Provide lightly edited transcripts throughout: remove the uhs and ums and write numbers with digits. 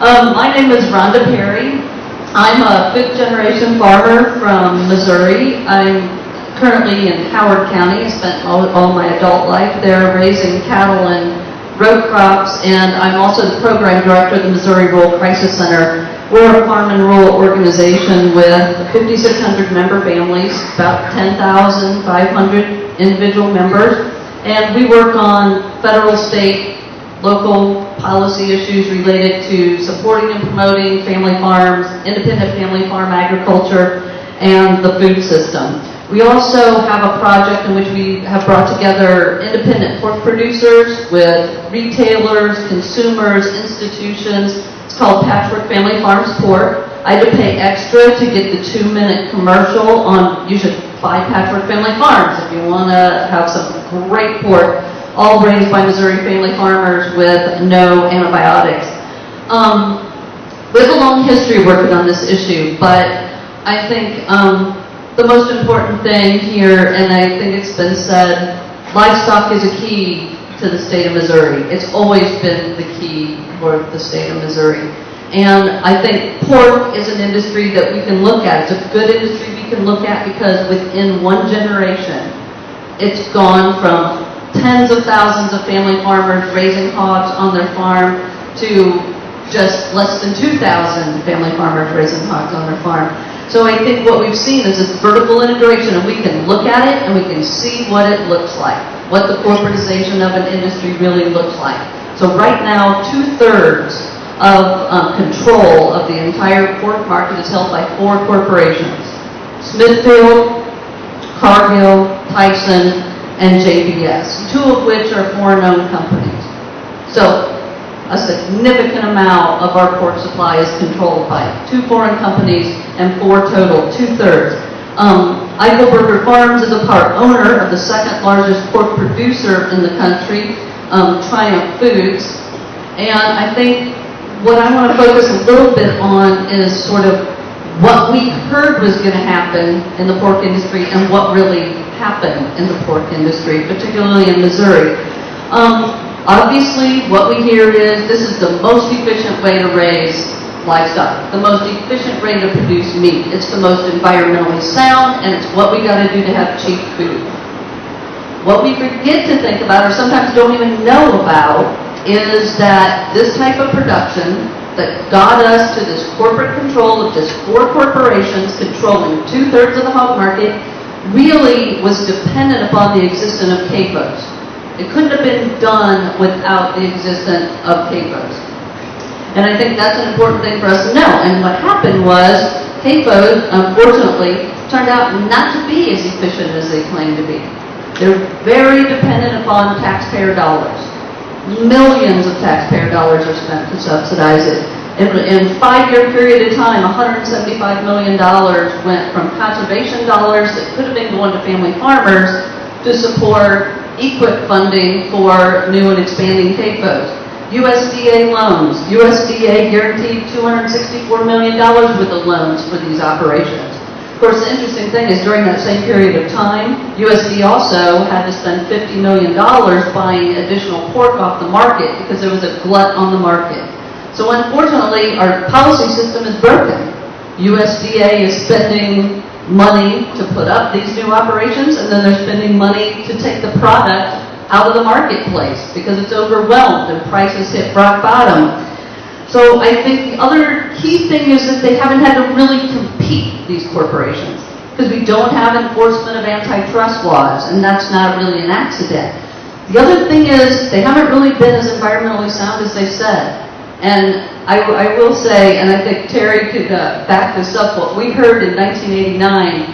My name is Rhonda Perry. I'm a fifth-generation farmer from Missouri. I'm currently in Howard County. I spent all my adult life there raising cattle and row crops, and I'm also the program director of the Missouri Rural Crisis Center. We're a farm and rural organization with 5,600 member families, about 10,500 individual members, and we work on federal, state, local policy issues related to supporting and promoting family farms, independent family farm agriculture, and the food system. We also have a project in which we have brought together independent pork producers with retailers, consumers, institutions. It's called Patchwork Family Farms Pork. I had to pay extra to get the 2-minute commercial on, you should buy Patchwork Family Farms if you want to have some great pork, all raised by Missouri family farmers with no antibiotics. We have a long history working on this issue, but I think the most important thing here, and I think it's been said, livestock is a key to the state of Missouri. It's always been the key for the state of Missouri. And I think pork is an industry that we can look at. It's a good industry we can look at because within one generation, it's gone from tens of thousands of family farmers raising hogs on their farm to just less than 2,000 family farmers raising hogs on their farm. So I think what we've seen is this vertical integration, and we can look at it and we can see what it looks like, what the corporatization of an industry really looks like. So right now, 2/3 of control of the entire pork market is held by 4 corporations: Smithfield, Cargill, Tyson, and JBS, 2 of which are foreign-owned companies. So a significant amount of our pork supply is controlled by 2 foreign companies and 4 total, 2/3. Eichelberger Farms is a part owner of the 2nd largest pork producer in the country, Triumph Foods. And I think what I want to focus a little bit on is sort of what we heard was going to happen in the pork industry and what really happened in the pork industry, particularly in Missouri. Obviously, what we hear is this is the most efficient way to raise livestock, the most efficient way to produce meat. It's the most environmentally sound, and it's what we got to do to have cheap food. What we forget to think about, or sometimes don't even know about, is that this type of production that got us to this corporate control of just 4 corporations controlling 2/3 of the hog market really was dependent upon the existence of CAFOs. It couldn't have been done without the existence of CAFOs. And I think that's an important thing for us to know. And what happened was CAFOs, unfortunately, turned out not to be as efficient as they claimed to be. They're very dependent upon taxpayer dollars. Millions of taxpayer dollars are spent to subsidize it. In a 5-year period of time, $175 million went from conservation dollars that could have been going to family farmers to support EQIP funding for new and expanding CAFOs. USDA loans. USDA guaranteed $264 million worth of loans for these operations. Of course, the interesting thing is during that same period of time, USDA also had to spend $50 million buying additional pork off the market because there was a glut on the market. So unfortunately, our policy system is broken. USDA is spending money to put up these new operations, and then they're spending money to take the product out of the marketplace because it's overwhelmed and prices hit rock bottom. So I think the other key thing is that they haven't had to really compete, these corporations, because we don't have enforcement of antitrust laws, and that's not really an accident. The other thing is they haven't really been as environmentally sound as they said. And I will say, and I think Terry could back this up, what we heard in 1989,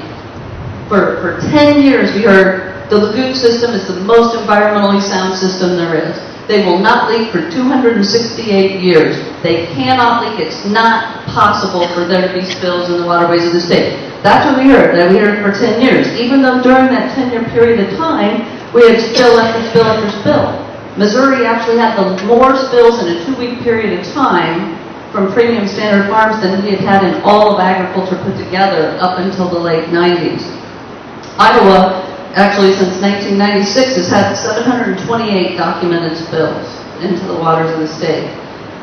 for 10 years we heard the lagoon system is the most environmentally sound system there is. They will not leak for 268 years. They cannot leak. It's not possible for there to be spills in the waterways of the state. That's what we heard. That we heard for 10 years. Even though during that 10-year period of time, we had spill after spill after spill. Missouri actually had more spills in a 2-week period of time from premium standard farms than we had had in all of agriculture put together up until the late 90s. Iowa, actually since 1996, has had 728 documented spills into the waters of the state.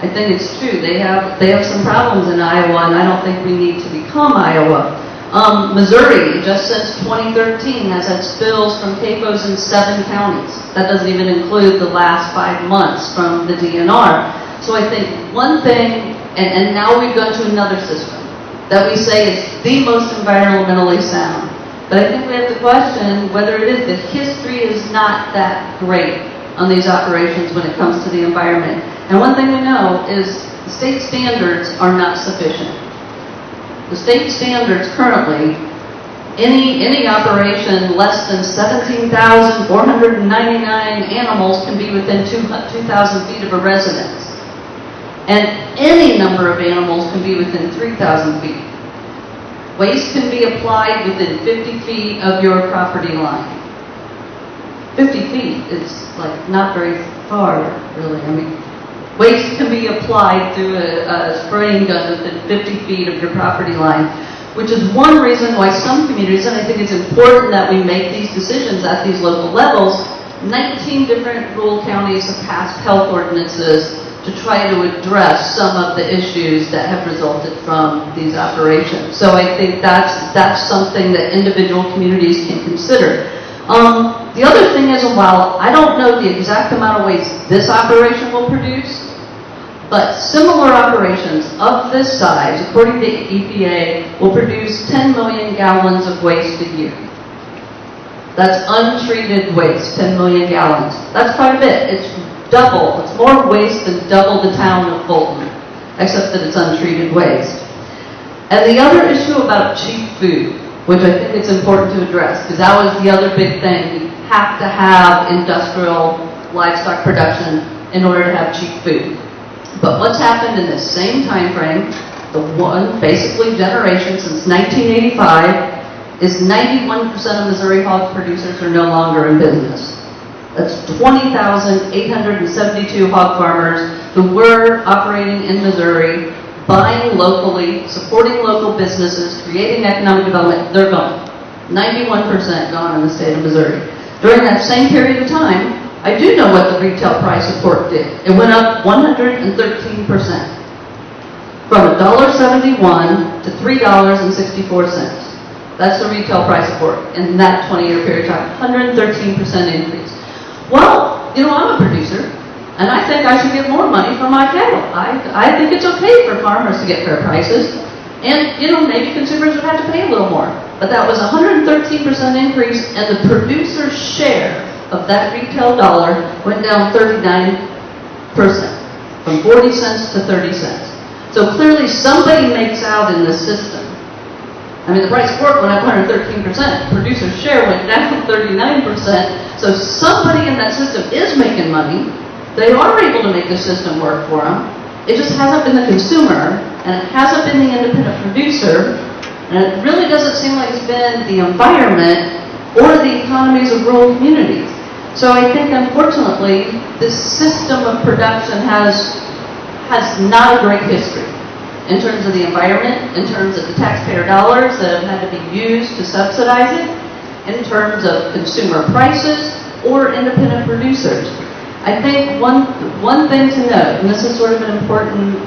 I think it's true. They have some problems in Iowa, and I don't think we need to become Iowa. Missouri, just since 2013, has had spills from CAFOs in 7 counties. That doesn't even include the last 5 months from the DNR. So I think one thing, and now we've gone to another system that we say is the most environmentally sound. But I think we have to question whether it is. The history is not that great on these operations when it comes to the environment. And one thing we know is the state standards are not sufficient. The state standards currently, any operation less than 17,499 animals can be within 2,000 feet of a residence. And any number of animals can be within 3,000 feet. Waste can be applied within 50 feet of your property line. 50 feet is like not very far, really. I mean, waste can be applied through a spraying gun within 50 feet of your property line, which is one reason why some communities, and I think it's important that we make these decisions at these local levels, 19 different rural counties have passed health ordinances to try to address some of the issues that have resulted from these operations. So I think that's something that individual communities can consider. The other thing is, while I don't know the exact amount of waste this operation will produce, but similar operations of this size, according to EPA, will produce 10 million gallons of waste a year. That's untreated waste, 10 million gallons. That's quite a bit. It's double. It's more waste than double the town of Fulton, except that it's untreated waste. And the other issue about cheap food, which I think it's important to address, because that was the other big thing. You have to have industrial livestock production in order to have cheap food. But what's happened in this same time frame, the one basically generation since 1985, is 91% of Missouri hog producers are no longer in business. That's 20,872 hog farmers who were operating in Missouri, buying locally, supporting local businesses, creating economic development. They're gone. 91% gone in the state of Missouri. During that same period of time, I do know what the retail price of pork did. It went up 113%. From $1.71 to $3.64. That's the retail price of pork in that 20-year period of time. 113% increase. Well, I'm a producer, and I think I should get more money for my cattle. I think it's okay for farmers to get fair prices, and maybe consumers would have to pay a little more. But that was a 113% increase, and the producer's share of that retail dollar went down 39%, from 40 cents to 30 cents. So clearly somebody makes out in the system. I mean, the price of pork went up 113%. Producer's share went down 39%. So somebody in that system is making money. They are able to make the system work for them. It just hasn't been the consumer, and it hasn't been the independent producer, and it really doesn't seem like it's been the environment or the economies of rural communities. So I think, unfortunately, this system of production has not a great history in terms of the environment, in terms of the taxpayer dollars that have had to be used to subsidize it, in terms of consumer prices or independent producers. I think one thing to note, and this is sort of an important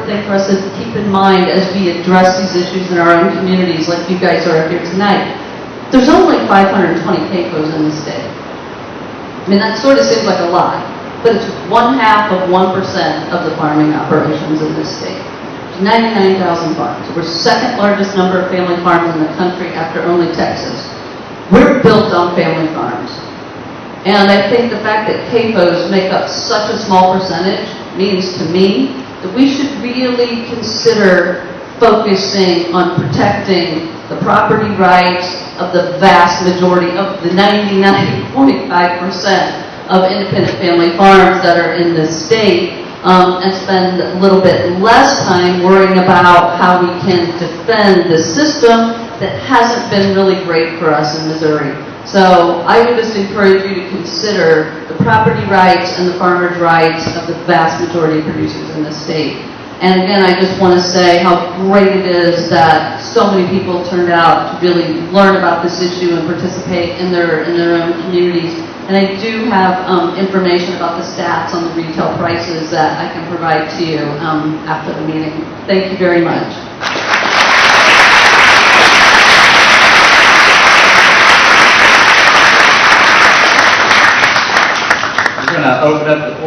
thing for us to keep in mind as we address these issues in our own communities, like you guys are here tonight. There's only 520 CAFOs in the state. I mean, that sort of seems like a lot, but it's 0.5% of the farming operations in this state. 99,000 farms. We're second largest number of family farms in the country after only Texas. We're built on family farms. And I think the fact that CAFOs make up such a small percentage means to me that we should really consider focusing on protecting the property rights of the vast majority of the 99.5% of independent family farms that are in this state, and spend a little bit less time worrying about how we can defend the system that hasn't been really great for us in Missouri. So I would just encourage you to consider the property rights and the farmers' rights of the vast majority of producers in this state. And again, I just want to say how great it is that so many people turned out to really learn about this issue and participate in their own communities And I do have information about the stats on the retail prices that I can provide to you after the meeting. Thank you very much. We're going to open up the